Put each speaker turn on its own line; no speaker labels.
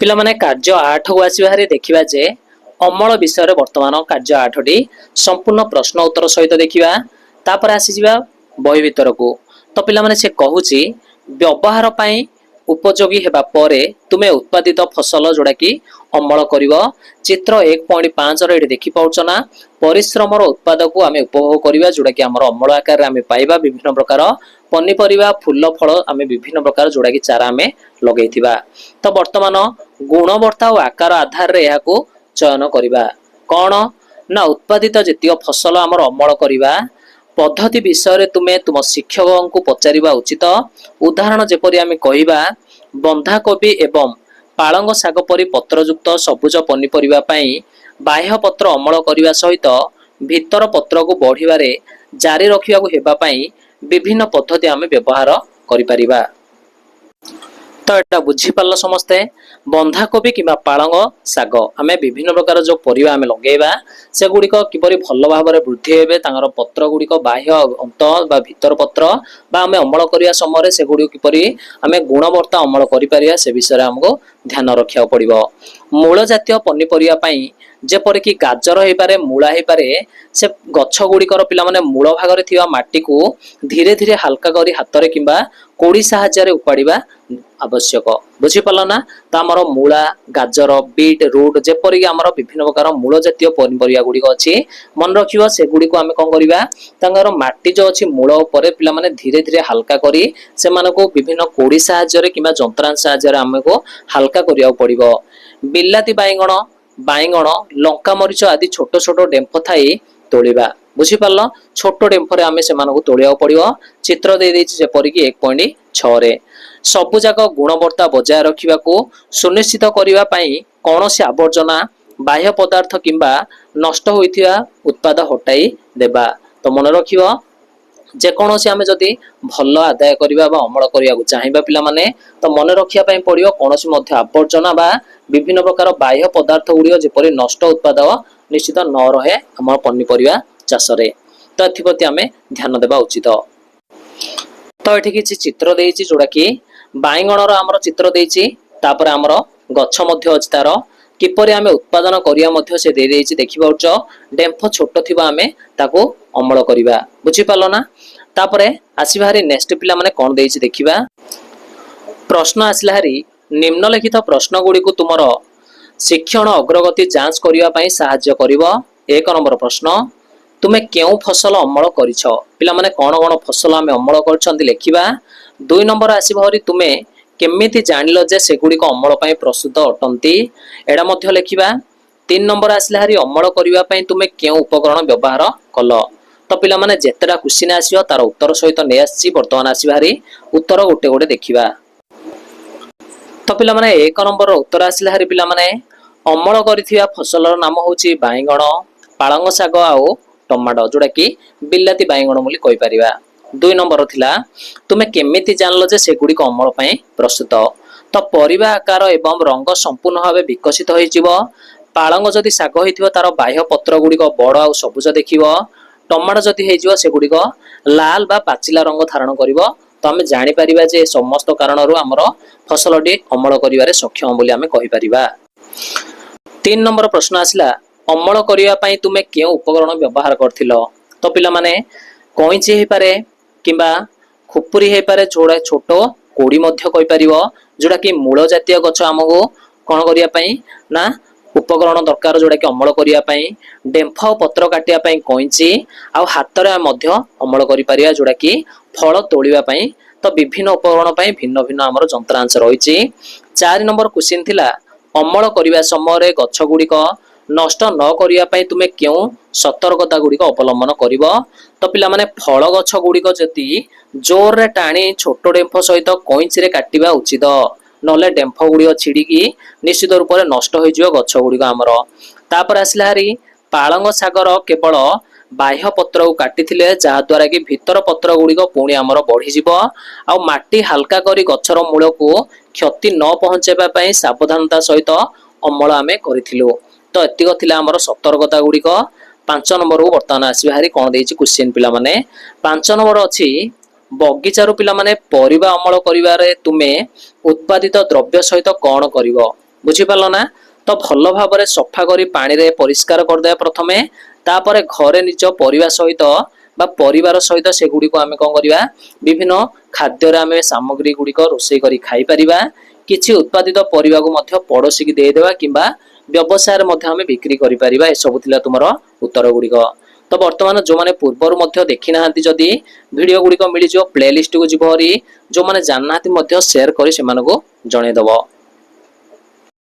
ପିଲାମାନେ କାର୍ଯ୍ୟ 8 କୁ ଆସିବା ହାରି ଦେଖିବା ଯେ ଅମଳ ବିଷୟରେ ବର୍ତ୍ତମାନ କାର୍ଯ୍ୟ 8 ଟି ସମ୍ପୂର୍ଣ୍ଣ ପ୍ରଶ୍ନ ଉତ୍ତର ସହିତ ଦେଖିବା। ତାପରେ ଆସିଯିବା ବହି ଭିତରକୁ। ତ ପିଲାମାନେ ସେ କହୁଛି ବ୍ୟବହାର ପାଇଁ ଉପଯୋଗୀ ହେବା ପରେ ତୁମେ ଉତ୍ପାଦିତ ଫସଲ ଯୋଉଟା କି ଅମଳ କରିବ। ଚିତ୍ର 1.5 ରେ ଏଠି ଦେଖି ପାଉଛ ନା, ପରିଶ୍ରମର ଉତ୍ପାଦକୁ ଆମେ ଉପଭୋଗ କରିବା ଯୋଉଟା କି ଆମର ଅମଳ ଆକାରରେ ଆମେ ପାଇବା। ବିଭିନ୍ନ ପ୍ରକାର ପନିପରିବା ଫୁଲ ଫଳ ଆମେ ବିଭିନ୍ନ ପ୍ରକାର ଯୋଉଟା କି ଚାରା ଆମେ ଲଗେଇଥିବା। ତ ବର୍ତ୍ତମାନ ଗୁଣବତ୍ତା ଓ ଆକାର ଆଧାରରେ ଏହାକୁ ଚୟନ କରିବା। କଣ ନା ଉତ୍ପାଦିତ ଯେତିକ ଫସଲ ଆମର ଅମଳ କରିବା ପଦ୍ଧତି ବିଷୟରେ ତୁମେ ତୁମ ଶିକ୍ଷକଙ୍କୁ ପଚାରିବା ଉଚିତ। ଉଦାହରଣ ଯେପରି ଆମେ କହିବା ବନ୍ଧାକୋବି ଏବଂ ପାଳଙ୍ଗ ଶାଗ ପରି ପତ୍ରଯୁକ୍ତ ସବୁଜ ପନିପରିବା ପାଇଁ ବାହ୍ୟ ପତ୍ର ଅମଳ କରିବା ସହିତ ଭିତର ପତ୍ରକୁ ବଢିବାରେ ଜାରି ରଖିବାକୁ ହେବା ପାଇଁ ବିଭିନ୍ନ ପଦ୍ଧତି ଆମେ ବ୍ୟବହାର କରିପାରିବା। ତ ଏଟା ବୁଝିପାରିଲ ସମସ୍ତେ। ବନ୍ଧାକୋବି କିମ୍ବା ପାଳଙ୍ଗ ଶାଗ ଆମେ ବିଭିନ୍ନ ପ୍ରକାର ଯୋଉ ପରିବା ଆମେ ଲଗେଇବା ସେଗୁଡିକ କିପରି ଭଲ ଭାବରେ ବୃଦ୍ଧି ହେବେ, ତାଙ୍କର ପତ୍ର ଗୁଡିକ ବାହ୍ୟ ଅନ୍ତ ବା ଭିତର ପତ୍ର ବା ଆମେ ଅମଳ କରିବା ସମୟରେ ସେଗୁଡିକ କିପରି ଆମେ ଗୁଣବତ୍ତା ଅମଳ କରିପାରିବା ସେ ବିଷୟରେ ଆମକୁ ଧ୍ୟାନ ରଖିବାକୁ ପଡିବ। ମୂଳ ଜାତୀୟ ପନିପରିବା ପାଇଁ ଯେପରିକି ଗାଜର ହେଇପାରେ, ମୂଳା ହେଇପାରେ, ସେ ଗଛ ଗୁଡିକର ପିଲାମାନେ ମୂଳ ଭାଗରେ ଥିବା ମାଟିକୁ ଧୀରେ ଧୀରେ ହାଲକା କରି ହାତରେ କିମ୍ବା କୋଡି ସାହାଯ୍ୟରେ ଉପାଡ଼ିବା ଆବଶ୍ୟକ। ବୁଝିପାରିଲ ନା? ତ ଆମର ମୂଳା, ଗାଜର, ବିଟ୍, ରୁଟ୍ ଯେପରିକି ଆମର ବିଭିନ୍ନ ପ୍ରକାର ମୂଳ ଜାତୀୟ ପନିପରିବା ଗୁଡିକ ଅଛି, ମନେ ରଖିବ ସେଗୁଡିକୁ ଆମେ କଣ କରିବା, ତାଙ୍କର ମାଟି ଯୋଉ ଅଛି ମୂଳ ଉପରେ ପିଲାମାନେ ଧୀରେ ଧୀରେ ହାଲକା କରି ସେମାନଙ୍କୁ ବିଭିନ୍ନ କୋଡି ସାହାଯ୍ୟରେ କିମ୍ବା ଯନ୍ତ୍ରାଂଶ ସାହାଯ୍ୟରେ ଆମକୁ ହାଲକା କରିବାକୁ ପଡିବ। ବିଲାତି ବାଇଗଣ, ବାଇଗଣ, ଲଙ୍କା ମରିଚ ଆଦି ଛୋଟ ଛୋଟ ଡେମ୍ଫ ଥାଇ ତୋଳିବା। ବୁଝିପାରିଲ? ଛୋଟ ଡେମ୍ଫରେ ଆମେ ସେମାନଙ୍କୁ ତୋଳିବାକୁ ପଡିବ। ଚିତ୍ର ଦେଇଦେଇଛି ଯେପରିକି 1.6 ରେ। ସବୁ ଯାକ ଗୁଣବତ୍ତା ବଜାୟ ରଖିବାକୁ ସୁନିଶ୍ଚିତ କରିବା ପାଇଁ କୌଣସି ଆବର୍ଜନା, ବାହ୍ୟ ପଦାର୍ଥ କିମ୍ବା ନଷ୍ଟ ହୋଇଥିବା ଉତ୍ପାଦ ହଟାଇ ଦେବା। ତ ମନେ ରଖିବ ଯେକୌଣସି ଆମେ ଯଦି ଭଲ ଆଦାୟ କରିବା ବା ଅମଳ କରିବାକୁ ଚାହିଁବା ପିଲାମାନେ, ତ ମନେ ରଖିବା ପାଇଁ ପଡିବ କୌଣସି ମଧ୍ୟ ଆବର୍ଜନା ବା ବିଭିନ୍ନ ପ୍ରକାର ବାହ୍ୟ ପଦାର୍ଥ ଗୁଡିକ ଯେପରି ନଷ୍ଟ ଉତ୍ପାଦ ନିଶ୍ଚିତ ନ ରହେ ଆମ ପନିପରିବା ଚାଷରେ। ତ ଏଥିପ୍ରତି ଆମେ ଧ୍ୟାନ ଦେବା ଉଚିତ। ତ ଏଠି କିଛି ଚିତ୍ର ଦେଇଛି ଯୋଉଟା କି ବାଇଗଣର ଆମର ଚିତ୍ର ଦେଇଛି, ତାପରେ ଆମର ଗଛ ମଧ୍ୟ ଅଛି ତାର କିପରି ଆମେ ଉତ୍ପାଦନ କରିବା ମଧ୍ୟ ସେ ଦେଇଦେଇଛି। ଦେଖିପାରୁଛ ଡେମ୍ଫ ଛୋଟ ଥିବା ଆମେ ତାକୁ ଅମଳ କରିବା। ବୁଝିପାରିଲ ନା? ତାପରେ ଆସିବା ହାରି ନେକ୍ସଟ ପିଲାମାନେ କଣ ଦେଇଛି ଦେଖିବା। ପ୍ରଶ୍ନ ଆସିଲା ହାରି ନିମ୍ନଲିଖିତ ପ୍ରଶ୍ନ ଗୁଡିକୁ ତୁମର ଶିକ୍ଷଣ ଅଗ୍ରଗତି ଯାଞ୍ଚ କରିବା ପାଇଁ ସାହାଯ୍ୟ କରିବ। 1 ନମ୍ବର ପ୍ରଶ୍ନ, ତୁମେ କେଉଁ ଫସଲ ଅମଳ କରିଛ? ପିଲାମାନେ କଣ କଣ ଫସଲ ଆମେ ଅମଳ କରିଛନ୍ତି ଲେଖିବା। 2 ନମ୍ବର ଆସିବ ହାରି ତୁମେ କେମିତି ଜାଣିଲ ଯେ ସେଗୁଡିକ ଅମଳ ପାଇଁ ପ୍ରସ୍ତୁତ ଅଟନ୍ତି? ଏଟା ମଧ୍ୟ ଲେଖିବା। 3 ନମ୍ବର ଆସିଲା ହାରି ଅମଳ କରିବା ପାଇଁ ତୁମେ କେଉଁ ଉପକରଣ ବ୍ୟବହାର କଲ? ତ ପିଲାମାନେ ଯେତେଟା କ୍ୱେଶ୍ଚିନ୍ ଆସିବ ତାର ଉତ୍ତର ସହିତ ନେଇ ଆସିଛି। ବର୍ତ୍ତମାନ ଆସିବା ହାରି ଉତ୍ତର ଗୋଟେ ଗୋଟେ ଦେଖିବା। ତ ପିଲାମାନେ 1 ନମ୍ବରର ଉତ୍ତର ଆସିଲା ହାରି ପିଲାମାନେ ଅମଳ କରିଥିବା ଫସଲର ନାମ ହେଉଛି ବାଇଗଣ, ପାଳଙ୍ଗ ଶାଗ ଆଉ ଟମାଟୋ, ଯୋଉଟା କି ବିଲାତି ବାଇଗଣ ବୋଲି କହିପାରିବା। 2 ନମ୍ବର ଥିଲା ତୁମେ କେମିତି ଜାଣିଲ ଯେ ସେଗୁଡିକ ଅମଳ ପାଇଁ ପ୍ରସ୍ତୁତ? ତ ପରିବା ଆକାର ଏବଂ ରଙ୍ଗ ସମ୍ପୂର୍ଣ୍ଣ ଭାବେ ବିକଶିତ ହୋଇଯିବ। ପାଳଙ୍ଗ ଯଦି ଶାଗ ହେଇଥିବ ତାର ବାହ୍ୟ ପତ୍ର ଗୁଡିକ ବଡ ଆଉ ସବୁଜ ଦେଖିବ। ଟମାଟୋ ଯଦି ହେଇଯିବ ସେଗୁଡିକ ଲାଲ ବା ପାଚିଲା ରଙ୍ଗ ଧାରଣ କରିବ। ତ ଆମେ ଜାଣିପାରିବା ଯେ ସମସ୍ତ କାରଣରୁ ଆମର ଫସଲଟି ଅମଳ କରିବାରେ ସକ୍ଷମ ବୋଲି ଆମେ କହିପାରିବା। 3 ନମ୍ବର ପ୍ରଶ୍ନ ଆସିଲା ଅମଳ କରିବା ପାଇଁ ତୁମେ କେଉଁ ଉପକରଣ ବ୍ୟବହାର କରିଥିଲ? ତ ପିଲାମାନେ କଇଁଚି ହେଇପାରେ କିମ୍ବା ଖୁପୁରି ହେଇପାରେ, ଯୋଉଟା ଛୋଟ କୋଡି ମଧ୍ୟ କହିପାରିବ, ଯୋଉଟା କି ମୂଳ ଜାତୀୟ ଗଛ ଆମକୁ କଣ କରିବା ପାଇଁ ନା ଉପକରଣ ଦରକାର ଯୋଉଟା କି ଅମଳ କରିବା ପାଇଁ। ଡେମ୍ଫ ଆଉ ପତ୍ର କାଟିବା ପାଇଁ କଇଁଚି, ଆଉ ହାତରେ ଆମେ ମଧ୍ୟ ଅମଳ କରିପାରିବା ଯୋଉଟା କି ଫଳ ତୋଳିବା ପାଇଁ। ତ ବିଭିନ୍ନ ଉପକରଣ ପାଇଁ ଭିନ୍ନ ଭିନ୍ନ ଆମର ଯନ୍ତ୍ରାଂଶ ରହିଛି। 4 ନମ୍ବର କ୍ୱେଶ୍ଚିନ୍ ଥିଲା ଅମଳ କରିବା ସମୟରେ ଗଛ ଗୁଡିକ ନଷ୍ଟ ନ କରିବା ପାଇଁ ତୁମେ କେଉଁ ସତର୍କତା ଗୁଡିକ ଅବଲମ୍ବନ କରିବ? ତ ପିଲାମାନେ ଫଳ ଗଛ ଗୁଡିକ ଯଦି ଜୋରରେ ଟାଣି ଛୋଟ ଡେମ୍ଫ ସହିତ କଇଁଚିରେ କାଟିବା ଉଚିତ, ନହେଲେ ଡେମ୍ଫ ଗୁଡିକ ଛିଡିକି ନିଶ୍ଚିତ ରୂପରେ ନଷ୍ଟ ହୋଇଯିବ ଗଛ ଗୁଡିକ ଆମର। ତାପରେ ଆସିଲା ହାରି ପାଳଙ୍ଗ ଶାଗର କେବଳ ବାହ୍ୟ ପତ୍ରକୁ କାଟିଥିଲେ ଯାହା ଦ୍ୱାରା କି ଭିତର ପତ୍ର ଗୁଡିକ ପୁଣି ଆମର ବଢିଯିବ। ଆଉ ମାଟି ହାଲକା କରି ଗଛର ମୂଳକୁ କ୍ଷତି ନ ପହଞ୍ଚାଇବା ପାଇଁ ସାବଧାନତା ସହିତ ଅମଳ ଆମେ କରିଥିଲୁ। ତ ଏତିକ ଥିଲା ଆମର ସତର୍କତା ଗୁଡିକ। 5 ନମ୍ବରକୁ ବର୍ତ୍ତମାନ ଆସିବା ହାରି କଣ ଦେଇଛି କ୍ୱେଶ୍ଚିନ୍ ପିଲାମାନେ। 5 ନମ୍ବର ଅଛି ବଗିଚାରୁ ପିଲାମାନେ ପରିବା ଅମଳ କରିବାରେ ତୁମେ ଉତ୍ପାଦିତ ଦ୍ରବ୍ୟ ସହିତ କଣ କରିବ? ବୁଝିପାରିଲ ନା? ତ ଭଲ ଭାବରେ ସଫା କରି ପାଣିରେ ପରିଷ୍କାର କରିଦେବା ପ୍ରଥମେ, ତାପରେ ଘରେ ନିଜ ପରିବା ସହିତ ବା ପରିବାର ସହିତ ସେଗୁଡ଼ିକୁ ଆମେ କଣ କରିବା, ବିଭିନ୍ନ ଖାଦ୍ୟରେ ଆମେ ସାମଗ୍ରୀ ଗୁଡ଼ିକ ରୋଷେଇ କରି ଖାଇପାରିବା। କିଛି ଉତ୍ପାଦିତ ପରିବାକୁ ମଧ୍ୟ ପଡ଼ୋଶୀକି ଦେଇଦେବା କିମ୍ବା ବ୍ୟବସାୟରେ ମଧ୍ୟ ଆମେ ବିକ୍ରି କରିପାରିବା। ଏସବୁ ଥିଲା ତୁମର ଉତ୍ତର ଗୁଡ଼ିକ। ତ ବର୍ତ୍ତମାନ ଯୋଉମାନେ ପୂର୍ବରୁ ମଧ୍ୟ ଦେଖି ନାହାନ୍ତି, ଯଦି ଭିଡ଼ିଓ ଗୁଡ଼ିକ ମିଳିଯିବ ପ୍ଲେଲିଷ୍ଟକୁ ଯିବ ହେରି, ଯୋଉମାନେ ଜାଣିନାହାନ୍ତି ମଧ୍ୟ ସେୟାର କରି ସେମାନଙ୍କୁ ଜଣେଇଦେବ।